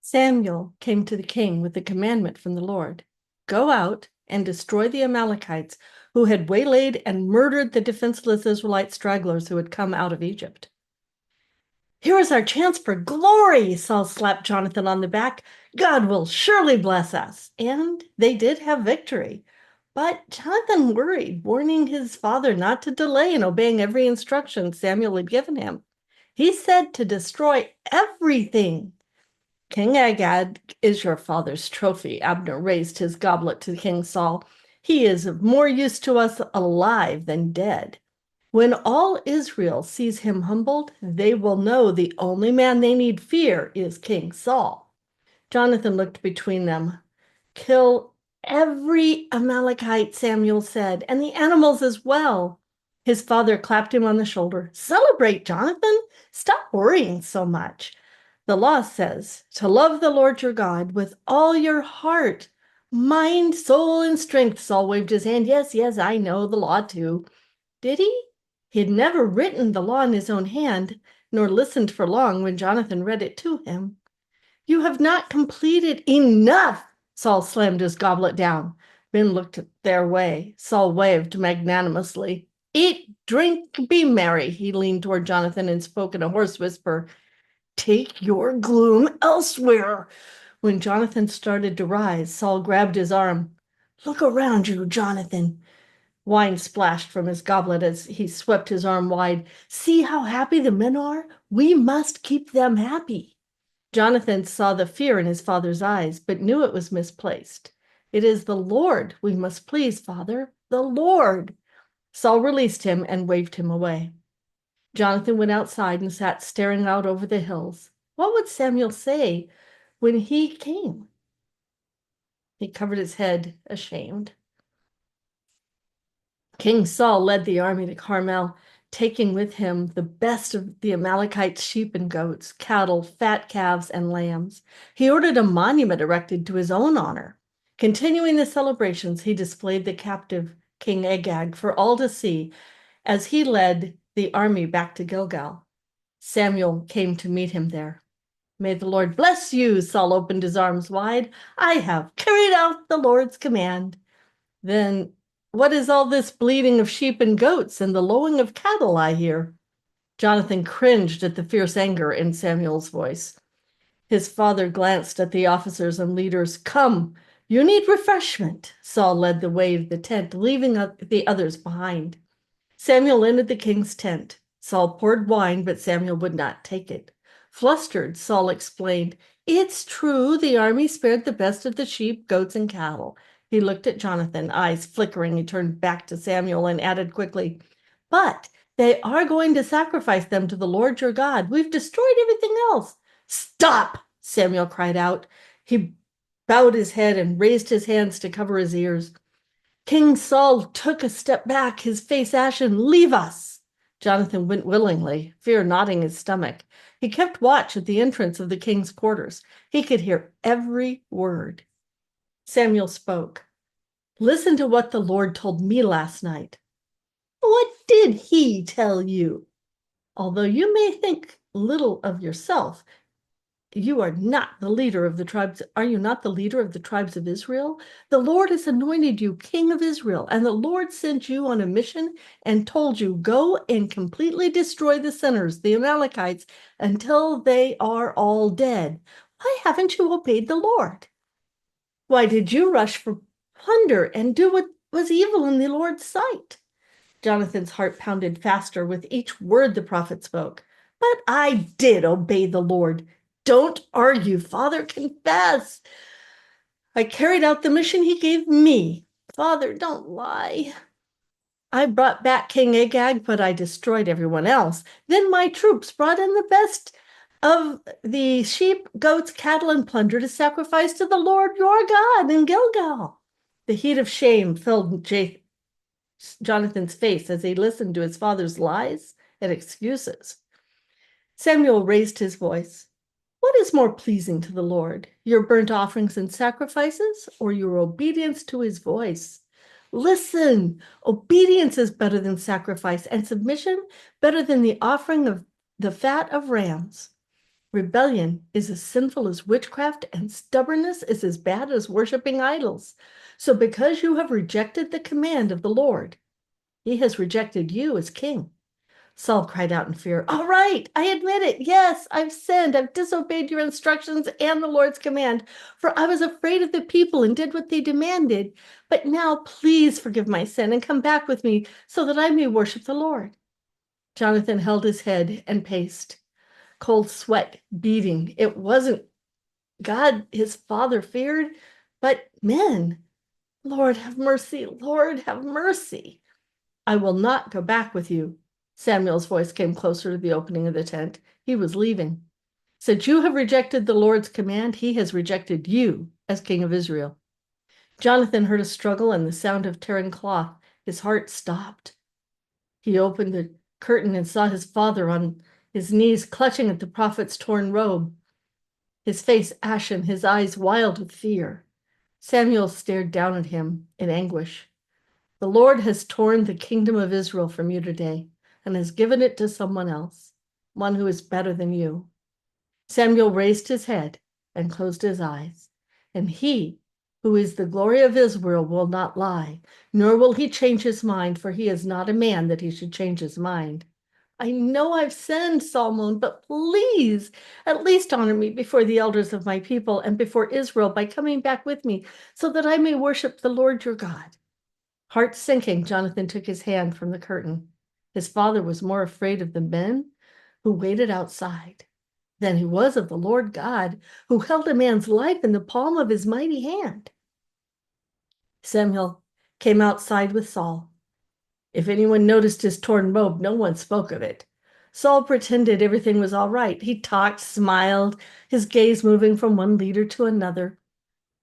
Samuel came to the king with the commandment from the Lord. Go out and destroy the Amalekites who had waylaid and murdered the defenseless Israelite stragglers who had come out of Egypt. Here is our chance for glory, Saul slapped Jonathan on the back. God will surely bless us. And they did have victory. But Jonathan worried, warning his father not to delay in obeying every instruction Samuel had given him. He said to destroy everything. King Agag is your father's trophy. Abner raised his goblet to King Saul. He is of more use to us alive than dead. When all Israel sees him humbled, they will know the only man they need fear is King Saul. Jonathan looked between them. Kill every Amalekite, Samuel said, and the animals as well. His father clapped him on the shoulder. Celebrate, Jonathan. Stop worrying so much. The law says to love the Lord your God with all your heart, mind, soul, and strength. Saul waved his hand. Yes, yes, I know the law too. Did he? He had never written the law in his own hand, nor listened for long when Jonathan read it to him. You have not completed enough. Saul slammed his goblet down. Ben looked their way. Saul waved magnanimously. Eat, drink, be merry. He leaned toward Jonathan and spoke in a hoarse whisper. Take your gloom elsewhere. When Jonathan started to rise, Saul grabbed his arm. Look around you, Jonathan. Wine splashed from his goblet as he swept his arm wide. See how happy the men are? We must keep them happy. Jonathan saw the fear in his father's eyes, but knew it was misplaced. It is the Lord we must please, Father, the Lord. Saul released him and waved him away. Jonathan went outside and sat staring out over the hills. What would Samuel say when he came? He covered his head, ashamed. King Saul led the army to Carmel, taking with him the best of the Amalekites' sheep and goats, cattle, fat calves, and lambs. He ordered a monument erected to his own honor. Continuing the celebrations, he displayed the captive King Agag for all to see as he led the army back to Gilgal. Samuel came to meet him there. May the Lord bless you, Saul opened his arms wide. I have carried out the Lord's command. Then what is all this bleating of sheep and goats and the lowing of cattle I hear? Jonathan cringed at the fierce anger in Samuel's voice. His father glanced at the officers and leaders. Come, you need refreshment. Saul led the way to the tent, leaving the others behind. Samuel entered the king's tent. Saul poured wine, but Samuel would not take it. Flustered, Saul explained, It's true, the army spared the best of the sheep, goats, and cattle. He looked at Jonathan, eyes flickering. He turned back to Samuel and added quickly, But they are going to sacrifice them to the Lord your God. We've destroyed everything else. Stop, Samuel cried out. He bowed his head and raised his hands to cover his ears. King Saul took a step back, his face ashen. Leave us. Jonathan went willingly, fear knotting his stomach. He kept watch at the entrance of the king's quarters. He could hear every word. Samuel spoke. Listen to what the Lord told me last night. What did he tell you? Although you may think little of yourself, you are not the leader of the tribes. Are you not the leader of the tribes of Israel? The Lord has anointed you king of Israel, and the Lord sent you on a mission and told you, go and completely destroy the sinners, the Amalekites, until they are all dead. Why haven't you obeyed the Lord? Why did you rush for plunder and do what was evil in the Lord's sight? Jonathan's heart pounded faster with each word the prophet spoke. But I did obey the Lord. Don't argue, Father, confess. I carried out the mission he gave me. Father, don't lie. I brought back King Agag, but I destroyed everyone else. Then my troops brought in the best of the sheep, goats, cattle, and plunder to sacrifice to the Lord your God in Gilgal. The heat of shame filled Jonathan's face as he listened to his father's lies and excuses. Samuel raised his voice. What is more pleasing to the Lord, your burnt offerings and sacrifices, or your obedience to his voice? Listen, obedience is better than sacrifice, and submission better than the offering of the fat of rams. Rebellion is as sinful as witchcraft, and stubbornness is as bad as worshiping idols. So because you have rejected the command of the Lord, he has rejected you as king. Saul cried out in fear. All right, I admit it. Yes, I've sinned. I've disobeyed your instructions and the Lord's command, for I was afraid of the people and did what they demanded. But now please forgive my sin and come back with me so that I may worship the Lord. Jonathan held his head and paced, cold sweat beading. It wasn't God his father feared, but men. Lord, have mercy. Lord, have mercy. I will not go back with you. Samuel's voice came closer to the opening of the tent. He was leaving. Since you have rejected the Lord's command, he has rejected you as king of Israel. Jonathan heard a struggle and the sound of tearing cloth. His heart stopped. He opened the curtain and saw his father on his knees, clutching at the prophet's torn robe, his face ashen, his eyes wild with fear. Samuel stared down at him in anguish. The Lord has torn the kingdom of Israel from you today and has given it to someone else, one who is better than you. Samuel raised his head and closed his eyes, and he, who is the glory of Israel, will not lie, nor will he change his mind, for he is not a man that he should change his mind. I know I've sinned, Saul moaned, but please, at least honor me before the elders of my people and before Israel by coming back with me, so that I may worship the Lord your God. Heart sinking, Jonathan took his hand from the curtain. His father was more afraid of the men who waited outside than he was of the Lord God, who held a man's life in the palm of his mighty hand. Samuel came outside with Saul. If anyone noticed his torn robe, no one spoke of it. Saul pretended everything was all right. He talked, smiled, his gaze moving from one leader to another.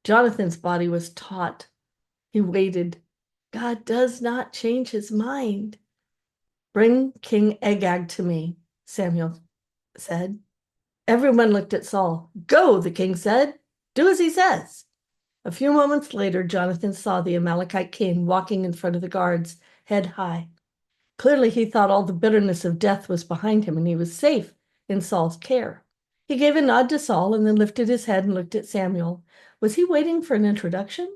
Jonathan's body was taut. He waited. God does not change his mind. Bring King Agag to me, Samuel said. Everyone looked at Saul. Go, the king said. Do as he says. A few moments later, Jonathan saw the Amalekite king walking in front of the guards, head high. Clearly, he thought all the bitterness of death was behind him and he was safe in Saul's care. He gave a nod to Saul and then lifted his head and looked at Samuel. Was he waiting for an introduction?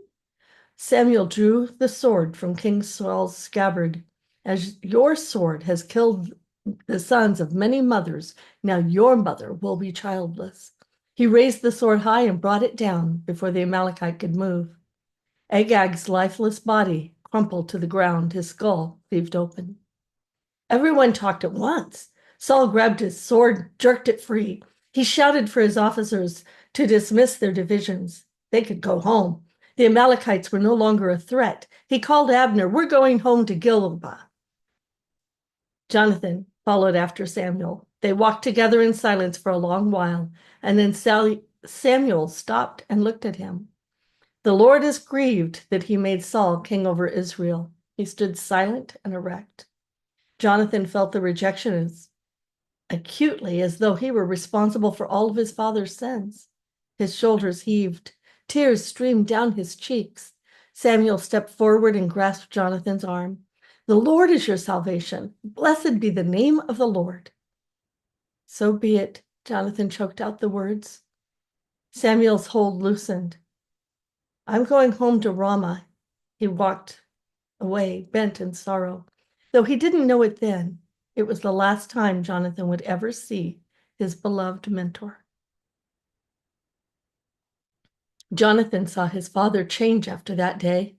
Samuel drew the sword from King Saul's scabbard. As your sword has killed the sons of many mothers, now your mother will be childless. He raised the sword high and brought it down before the Amalekite could move. Agag's lifeless body crumpled to the ground, his skull cleaved open. Everyone talked at once. Saul grabbed his sword, jerked it free. He shouted for his officers to dismiss their divisions. They could go home. The Amalekites were no longer a threat. He called Abner. We're going home to Gilboa. Jonathan followed after Samuel. They walked together in silence for a long while, and then Samuel stopped and looked at him. The Lord is grieved that he made Saul king over Israel. He stood silent and erect. Jonathan felt the rejection as acutely as though he were responsible for all of his father's sins. His shoulders heaved. Tears streamed down his cheeks. Samuel stepped forward and grasped Jonathan's arm. The Lord is your salvation. Blessed be the name of the Lord. So be it, Jonathan choked out the words. Samuel's hold loosened. I'm going home to Ramah. He walked away, bent in sorrow. Though he didn't know it then, it was the last time Jonathan would ever see his beloved mentor. Jonathan saw his father change after that day.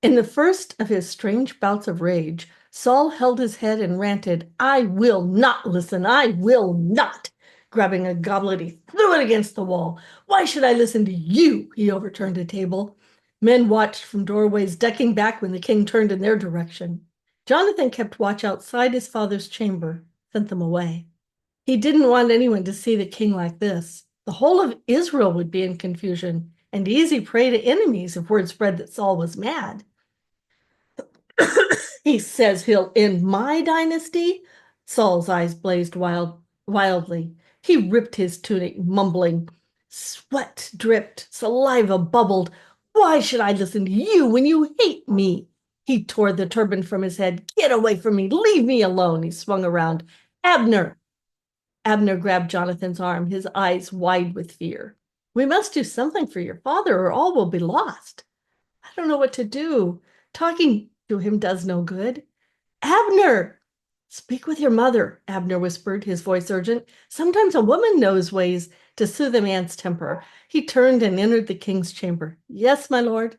In the first of his strange bouts of rage, Saul held his head and ranted, I will not listen, I will not. Grabbing a goblet, he threw it against the wall. Why should I listen to you? He overturned a table. Men watched from doorways, ducking back when the king turned in their direction. Jonathan kept watch outside his father's chamber, sent them away. He didn't want anyone to see the king like this. The whole of Israel would be in confusion and easy prey to enemies if word spread that Saul was mad. He says he'll end my dynasty? Saul's eyes blazed wildly. He ripped his tunic, mumbling. Sweat dripped, saliva bubbled. Why should I listen to you when you hate me? He tore the turban from his head. Get away from me. Leave me alone. He swung around. Abner. Abner grabbed Jonathan's arm, his eyes wide with fear. We must do something for your father, or all will be lost. I don't know what to do. Talking to him does no good. Abner! Speak with your mother, Abner whispered, his voice urgent. Sometimes a woman knows ways to soothe a man's temper. He turned and entered the king's chamber. Yes, my lord.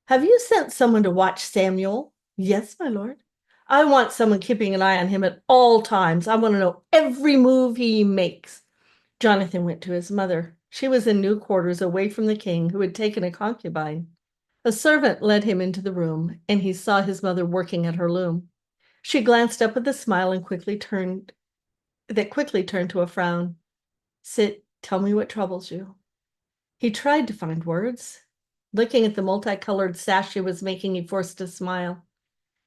Have you sent someone to watch Samuel? Yes, my lord. I want someone keeping an eye on him at all times. I want to know every move he makes. Jonathan went to his mother. She was in new quarters away from the king, who had taken a concubine. A servant led him into the room, and he saw his mother working at her loom. She glanced up with a smile and quickly turned to a frown. Sit, tell me what troubles you. He tried to find words. Looking at the multicolored sash she was making, he forced a smile.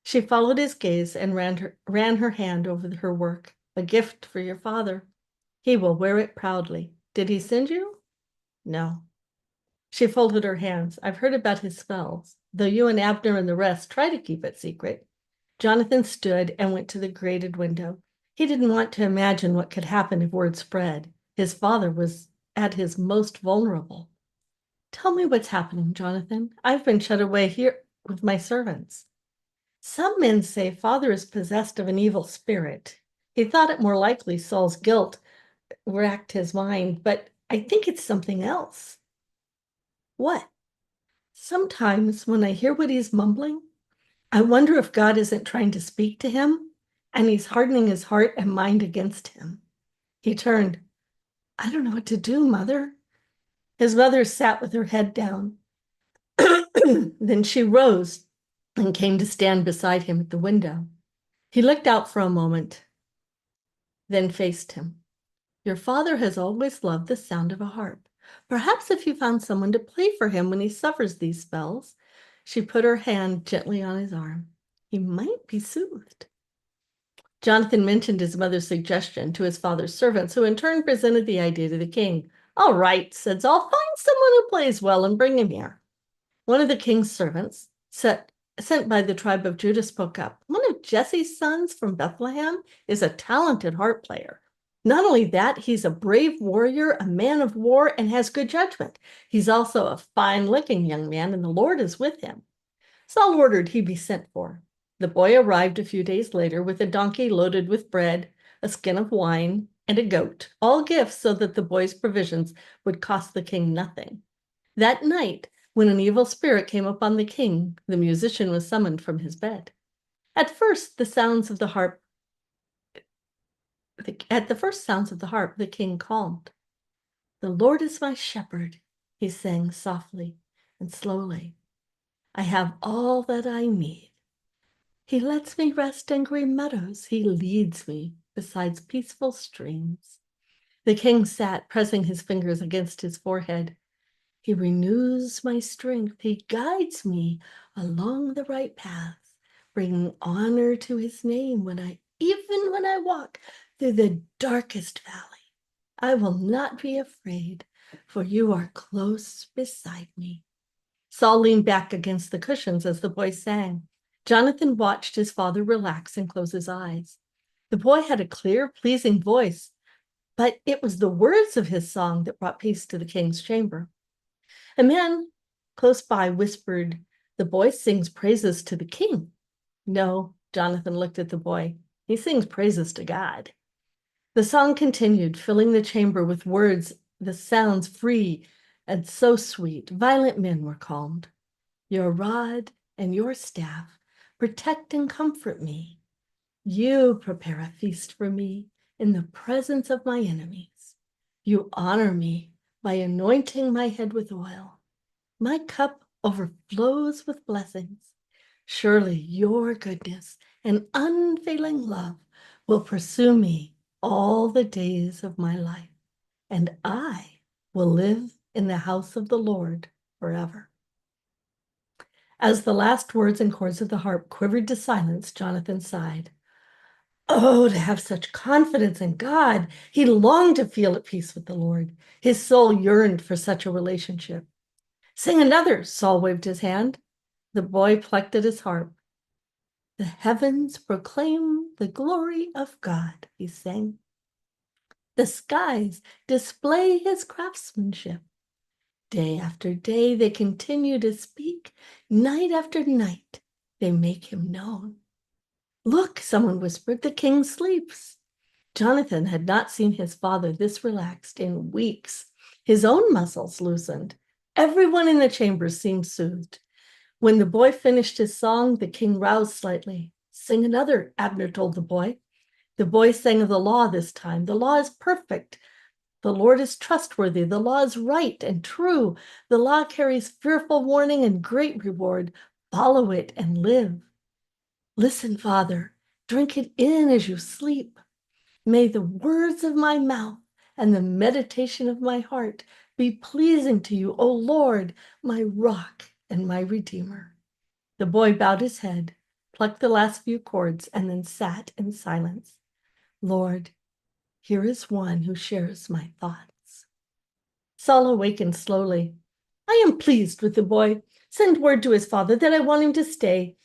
She followed his gaze and ran her hand over her work. A gift for your father. He will wear it proudly. Did he send you? No. She folded her hands. I've heard about his spells, though you and Abner and the rest try to keep it secret. Jonathan stood and went to the grated window. He didn't want to imagine what could happen if word spread. His father was at his most vulnerable. Tell me what's happening, Jonathan. I've been shut away here with my servants. Some men say father is possessed of an evil spirit. He thought it more likely Saul's guilt racked his mind, but I think it's something else. What? Sometimes when I hear what he's mumbling, I wonder if God isn't trying to speak to him and he's hardening his heart and mind against him. He turned. I don't know what to do, Mother. His mother sat with her head down. Then she rose and came to stand beside him at the window. He looked out for a moment, then faced him. Your father has always loved the sound of a harp. Perhaps if you found someone to play for him when he suffers these spells. She put her hand gently on his arm. He might be soothed. Jonathan mentioned his mother's suggestion to his father's servants, who in turn presented the idea to the king. All right, said Saul, find someone who plays well and bring him here. One of the king's servants, sent by the tribe of Judah, spoke up. One of Jesse's sons from Bethlehem is a talented harp player. Not only that, he's a brave warrior, a man of war, and has good judgment. He's also a fine-looking young man, and the Lord is with him. Saul ordered he be sent for. The boy arrived a few days later with a donkey loaded with bread, a skin of wine, and a goat, all gifts so that the boy's provisions would cost the king nothing. That night, when an evil spirit came upon the king, the musician was summoned from his bed. At the first sounds of the harp, the king calmed. The Lord is my shepherd, he sang softly and slowly. I have all that I need. He lets me rest in green meadows. He leads me beside peaceful streams. The king sat, pressing his fingers against his forehead. He renews my strength. He guides me along the right path, bringing honor to his name even when I walk through the darkest valley. I will not be afraid, for you are close beside me. Saul leaned back against the cushions as the boy sang. Jonathan watched his father relax and close his eyes. The boy had a clear, pleasing voice, but it was the words of his song that brought peace to the king's chamber. A man close by whispered, the boy sings praises to the king. No, Jonathan looked at the boy. He sings praises to God. The song continued, filling the chamber with words, the sounds free and so sweet. Violent men were calmed. Your rod and your staff protect and comfort me. You prepare a feast for me in the presence of my enemies. You honor me by anointing my head with oil. My cup overflows with blessings. Surely your goodness and unfailing love will pursue me all the days of my life, and I will live in the house of the Lord forever. As the last words and chords of the harp quivered to silence, Jonathan sighed. Oh, to have such confidence in God. He longed to feel at peace with the Lord. His soul yearned for such a relationship. Sing another, Saul waved his hand. The boy plucked at his harp. The heavens proclaim the glory of God, he sang. The skies display his craftsmanship. Day after day they continue to speak. Night after night they make him known. Look, someone whispered, the king sleeps. Jonathan had not seen his father this relaxed in weeks. His own muscles loosened. Everyone in the chamber seemed soothed. When the boy finished his song, the king roused slightly. Sing another, Abner told the boy. The boy sang of the law this time. The law is perfect. The Lord is trustworthy. The law is right and true. The law carries fearful warning and great reward. Follow it and live. Listen, Father, drink it in as you sleep. May the words of my mouth and the meditation of my heart be pleasing to you, O Lord, my rock and my redeemer. The boy bowed his head, plucked the last few chords, and then sat in silence. Lord, here is one who shares my thoughts. Saul awakened slowly. I am pleased with the boy. Send word to his father that I want him to stay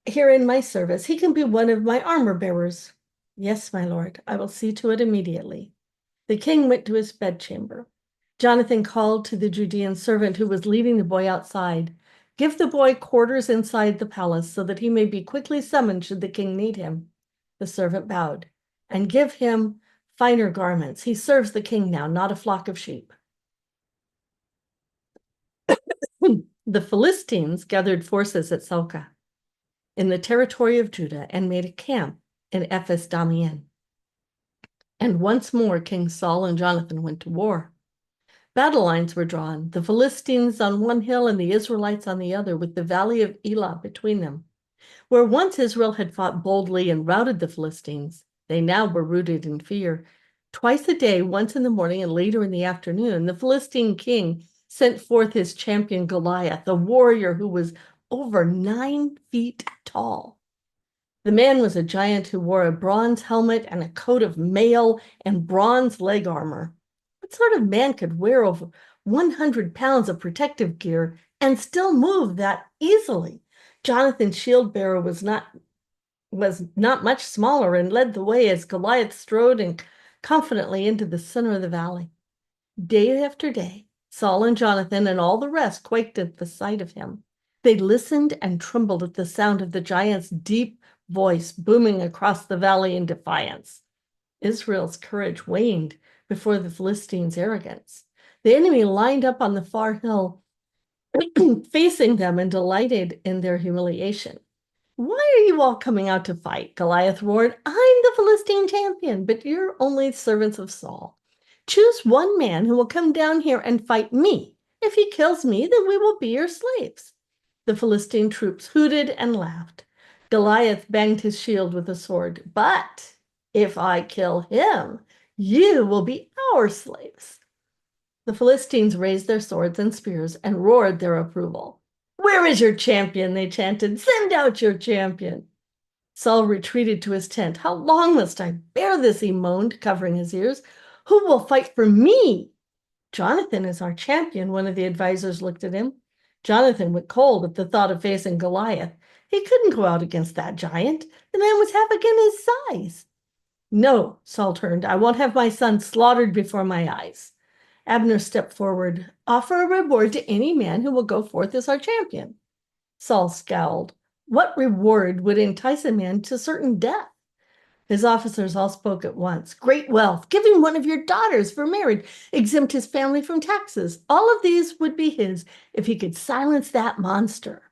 here in my service. He can be one of my armor bearers. Yes, my lord, I will see to it immediately. The king went to his bedchamber. Jonathan called to the Judean servant who was leading the boy outside. Give the boy quarters inside the palace so that he may be quickly summoned should the king need him. The servant bowed. And give him finer garments. He serves the king now, not a flock of sheep. The Philistines gathered forces at Salcah in the territory of Judah and made a camp in Ephes Damian. And once more King Saul and Jonathan went to war. Battle lines were drawn, the Philistines on one hill and the Israelites on the other, with the valley of Elah between them. Where once Israel had fought boldly and routed the Philistines, they now were rooted in fear. Twice a day, once in the morning and later in the afternoon, the Philistine king sent forth his champion Goliath, a warrior who was over 9 feet tall. The man was a giant who wore a bronze helmet and a coat of mail and bronze leg armor. What sort of man could wear over 100 pounds of protective gear and still move that easily? Jonathan's shield bearer was not much smaller and led the way as Goliath strode confidently into the center of the valley. Day after day, Saul and Jonathan and all the rest quaked at the sight of him. They listened and trembled at the sound of the giant's deep voice booming across the valley in defiance. Israel's courage waned before the Philistines' arrogance. The enemy lined up on the far hill, facing them and delighted in their humiliation. Why are you all coming out to fight? Goliath roared. I'm the Philistine champion, but you're only servants of Saul. Choose one man who will come down here and fight me. If he kills me, then we will be your slaves. The Philistine troops hooted and laughed. Goliath banged his shield with a sword. But if I kill him, you will be our slaves. The Philistines raised their swords and spears and roared their approval. Where is your champion? They chanted. Send out your champion. Saul retreated to his tent. How long must I bear this? He moaned, covering his ears. Who will fight for me? Jonathan is our champion. One of the advisors looked at him. Jonathan went cold at the thought of facing Goliath. He couldn't go out against that giant. The man was half again his size. No, Saul turned. I won't have my son slaughtered before my eyes. Abner stepped forward. Offer a reward to any man who will go forth as our champion. Saul scowled. What reward would entice a man to certain death? His officers all spoke at once. Great wealth, give him one of your daughters for marriage, exempt his family from taxes. All of these would be his if he could silence that monster.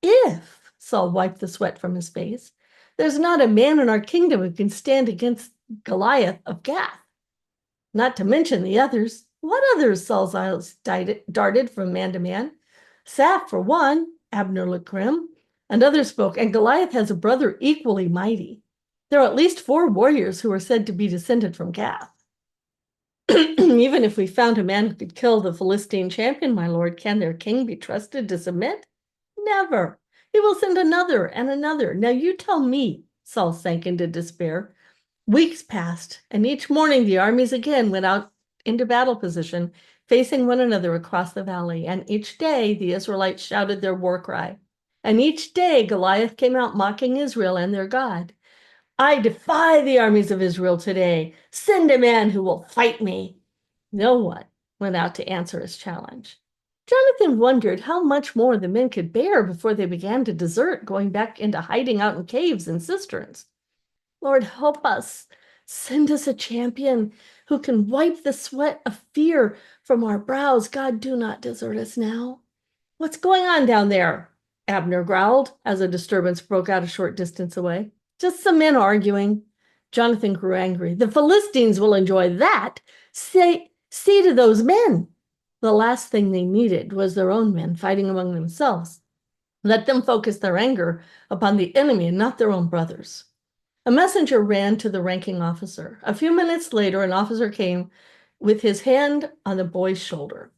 If, Saul wiped the sweat from his face, there's not a man in our kingdom who can stand against Goliath of Gath. Not to mention the others. What others? Saul's eyes darted from man to man. Saph, for one, Abner looked grim. And others spoke, and Goliath has a brother equally mighty. There are at least 4 warriors who are said to be descended from Gath. Even if we found a man who could kill the Philistine champion, my lord, can their king be trusted to submit? Never. He will send another and another. Now you tell me. Saul sank into despair. Weeks passed, and each morning the armies again went out into battle position, facing one another across the valley. And each day the Israelites shouted their war cry. And each day Goliath came out mocking Israel and their God. I defy the armies of Israel today. Send a man who will fight me. No one went out to answer his challenge. Jonathan wondered how much more the men could bear before they began to desert, going back into hiding out in caves and cisterns. Lord, help us. Send us a champion who can wipe the sweat of fear from our brows. God, do not desert us now. What's going on down there? Abner growled as a disturbance broke out a short distance away. Just some men arguing. Jonathan grew angry. The Philistines will enjoy that. See to those men. The last thing they needed was their own men fighting among themselves. Let them focus their anger upon the enemy and not their own brothers. A messenger ran to the ranking officer. A few minutes later, an officer came with his hand on the boy's shoulder.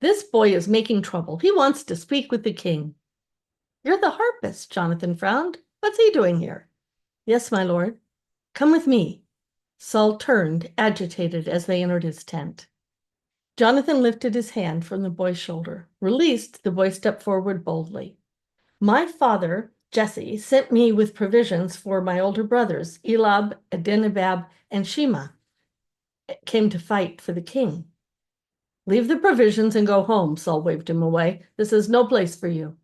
This boy is making trouble. He wants to speak with the king. You're the harpist, Jonathan frowned. What's he doing here? Yes, my lord. Come with me. Saul turned, agitated, as they entered his tent. Jonathan lifted his hand from the boy's shoulder. Released, the boy stepped forward boldly. My father, Jesse, sent me with provisions for my older brothers, Elab, Adinabab, and Shema, came to fight for the king. Leave the provisions and go home, Saul waved him away. This is no place for you.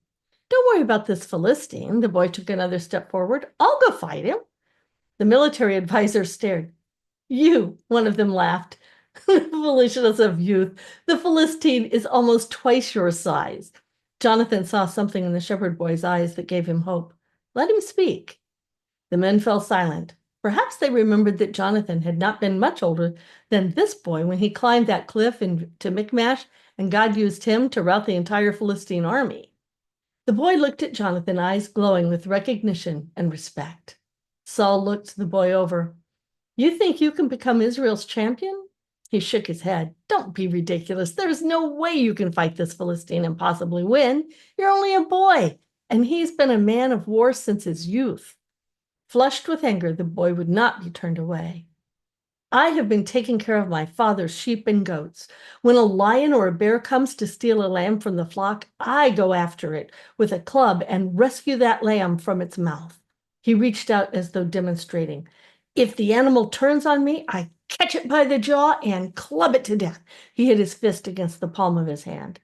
Don't worry about this Philistine. The boy took another step forward. I'll go fight him. The military advisor stared. You, one of them laughed. The foolishness of youth. The Philistine is almost twice your size. Jonathan saw something in the shepherd boy's eyes that gave him hope. Let him speak. The men fell silent. Perhaps they remembered that Jonathan had not been much older than this boy when he climbed that cliff to Michmash, and God used him to rout the entire Philistine army. The boy looked at Jonathan, eyes glowing with recognition and respect. Saul looked the boy over. You think you can become Israel's champion? He shook his head. Don't be ridiculous. There's no way you can fight this Philistine and possibly win. You're only a boy, and he's been a man of war since his youth. Flushed with anger, the boy would not be turned away. I have been taking care of my father's sheep and goats. When a lion or a bear comes to steal a lamb from the flock, I go after it with a club and rescue that lamb from its mouth. He reached out as though demonstrating. If the animal turns on me, I catch it by the jaw and club it to death. He hit his fist against the palm of his hand.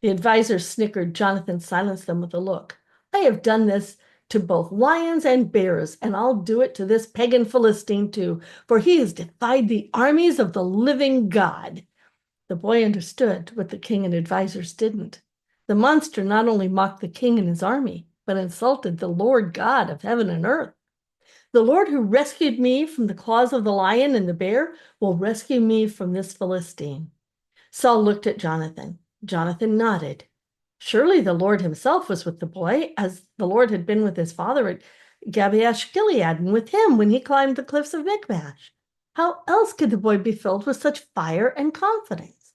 The advisor snickered. Jonathan silenced them with a look. I have done this to both lions and bears, and I'll do it to this pagan Philistine too, for he has defied the armies of the living God. The boy understood what the king and advisors didn't. The monster not only mocked the king and his army, but insulted the Lord God of heaven and earth. The Lord who rescued me from the claws of the lion and the bear will rescue me from this Philistine. Saul looked at Jonathan. Jonathan nodded. Surely the Lord himself was with the boy, as the Lord had been with his father at Jabesh Gilead and with him when he climbed the cliffs of Michmash. How else could the boy be filled with such fire and confidence?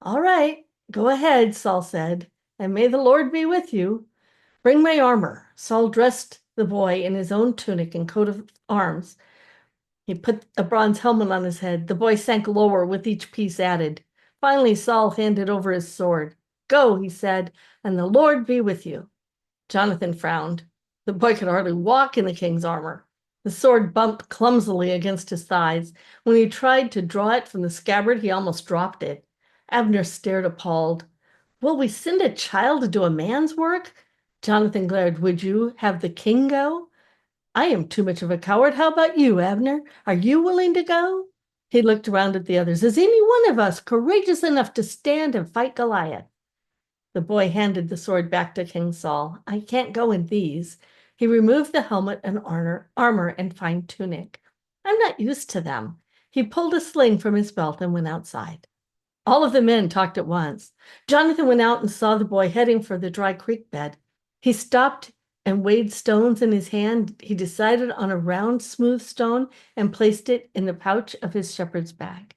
All right, go ahead, Saul said, and may the Lord be with you. Bring my armor. Saul dressed the boy in his own tunic and coat of arms. He put a bronze helmet on his head. The boy sank lower with each piece added. Finally, Saul handed over his sword. Go, he said, and the Lord be with you. Jonathan frowned. The boy could hardly walk in the king's armor. The sword bumped clumsily against his thighs. When he tried to draw it from the scabbard, he almost dropped it. Abner stared appalled. Will we send a child to do a man's work? Jonathan glared. Would you have the king go? I am too much of a coward. How about you, Abner? Are you willing to go? He looked around at the others. Is any one of us courageous enough to stand and fight Goliath? The boy handed the sword back to King Saul. I can't go in these. He removed the helmet and armor and fine tunic. I'm not used to them. He pulled a sling from his belt and went outside. All of the men talked at once. Jonathan went out and saw the boy heading for the dry creek bed. He stopped and weighed stones in his hand. He decided on a round, smooth stone and placed it in the pouch of his shepherd's bag.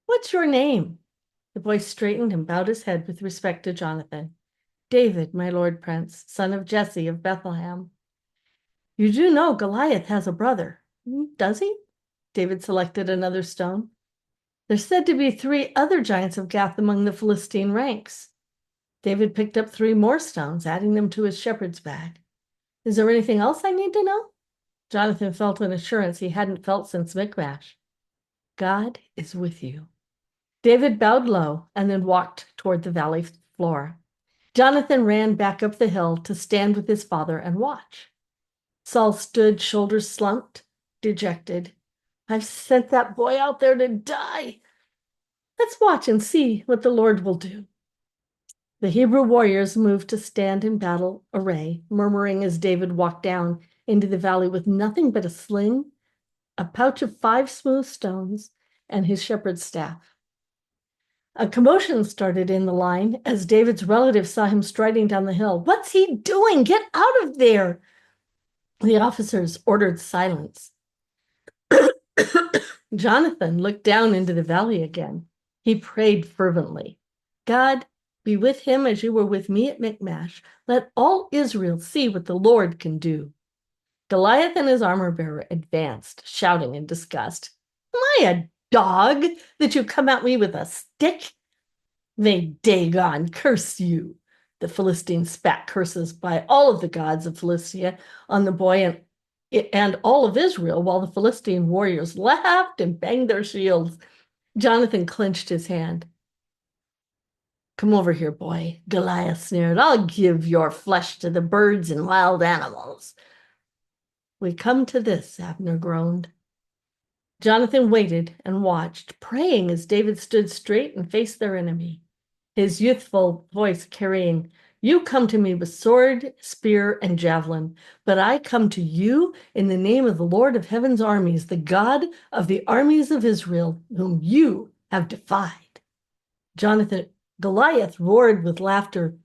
What's your name? The boy straightened and bowed his head with respect to Jonathan. David, my lord prince, son of Jesse of Bethlehem. You do know Goliath has a brother, does he? David selected another stone. There's said to be 3 other giants of Gath among the Philistine ranks. David picked up 3 more stones, adding them to his shepherd's bag. Is there anything else I need to know? Jonathan felt an assurance he hadn't felt since Michmash. God is with you. David bowed low and then walked toward the valley floor. Jonathan ran back up the hill to stand with his father and watch. Saul stood, shoulders slumped, dejected. I've sent that boy out there to die. Let's watch and see what the Lord will do. The Hebrew warriors moved to stand in battle array, murmuring as David walked down into the valley with nothing but a sling, a pouch of 5 smooth stones, and his shepherd's staff. A commotion started in the line as David's relatives saw him striding down the hill. What's he doing? Get out of there! The officers ordered silence. Jonathan looked down into the valley again. He prayed fervently. God, be with him as you were with me at Michmash. Let all Israel see what the Lord can do. Goliath and his armor-bearer advanced, shouting in disgust. Am I a dog that you come at me with a stick? May Dagon curse you. The Philistine spat curses by all of the gods of Philistia on the boy and all of Israel, while the Philistine warriors laughed and banged their shields. Jonathan clenched his hand. Come over here, boy, Goliath sneered. I'll give your flesh to the birds and wild animals. We come to this, Abner groaned. Jonathan waited and watched, praying as David stood straight and faced their enemy, his youthful voice carrying, You come to me with sword, spear, and javelin, but I come to you in the name of the Lord of heaven's armies, the God of the armies of Israel, whom you have defied. Goliath roared with laughter,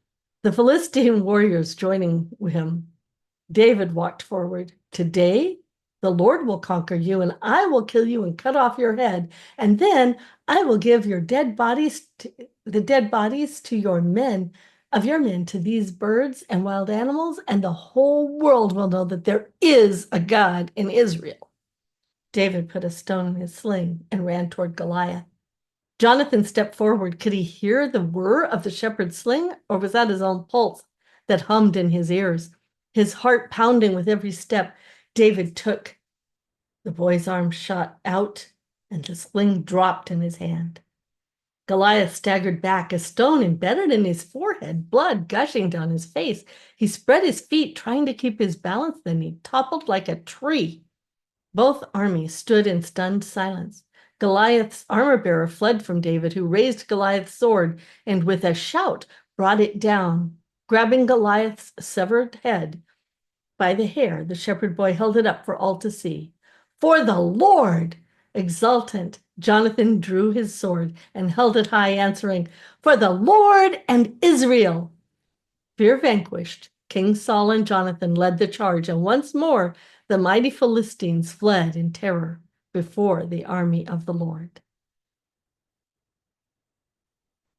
the Philistine warriors joining him. David walked forward. Today, the Lord will conquer you, and I will kill you and cut off your head. And then I will give the dead bodies to your men, to these birds and wild animals, and the whole world will know that there is a God in Israel. David put a stone in his sling and ran toward Goliath. Jonathan stepped forward. Could he hear the whir of the shepherd's sling, or was that his own pulse that hummed in his ears? His heart pounding with every step, David took the boy's arm, shot out, and the sling dropped in his hand. Goliath staggered back, a stone embedded in his forehead, blood gushing down his face. He spread his feet, trying to keep his balance, then he toppled like a tree. Both armies stood in stunned silence. Goliath's armor-bearer fled from David, who raised Goliath's sword and with a shout brought it down. Grabbing Goliath's severed head by the hair, the shepherd boy held it up for all to see. For the Lord! Exultant, Jonathan drew his sword and held it high, answering, For the Lord and Israel! Fear vanquished, King Saul and Jonathan led the charge, and once more the mighty Philistines fled in terror before the army of the Lord.